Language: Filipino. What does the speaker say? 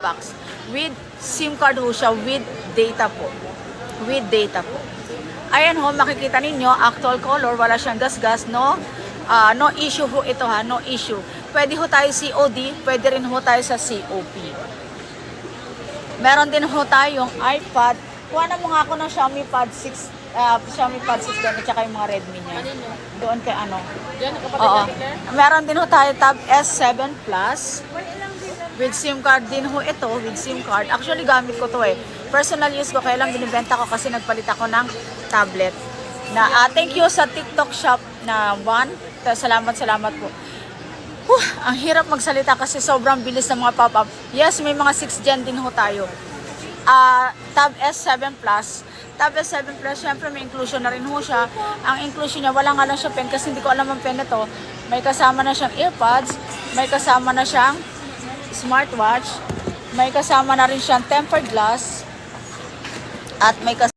box. With SIM card ho siya, with data po. With data po. Ayan ho, makikita ninyo, actual color, wala siyang gas-gas, no? No issue ho ito ha, no issue. Pwede ho tayo COD, pwede rin ho tayo sa COP. Meron din ho tayong iPad. Kuha na mo nga ako ng Xiaomi Pad 6, Xiaomi Pad 6 doon, at saka yung mga Redmi niya. Doon kay ano. Diyan, kapatid Oo. natin, Claire. Meron din ho tayo Tab S7 Plus. With SIM card din ho ito, with SIM card. Actually, gamit ko to eh. Personal use ko, kaya lang binibenta ko kasi nagpalit ako ng tablet. Thank you sa TikTok shop na one. Salamat po. Ang hirap magsalita kasi sobrang bilis ng mga pop-up. Yes, may mga 6 gen din ho tayo. Tab S7 Plus. Tab S7 Plus, syempre may inclusion na rin ho siya. Ang inclusion niya, wala nga lang siya pen kasi hindi ko alam ang pen nito. May kasama na siyang earpods, may kasama na siyang smartwatch, may kasama na rin siyang tempered glass, at may kasama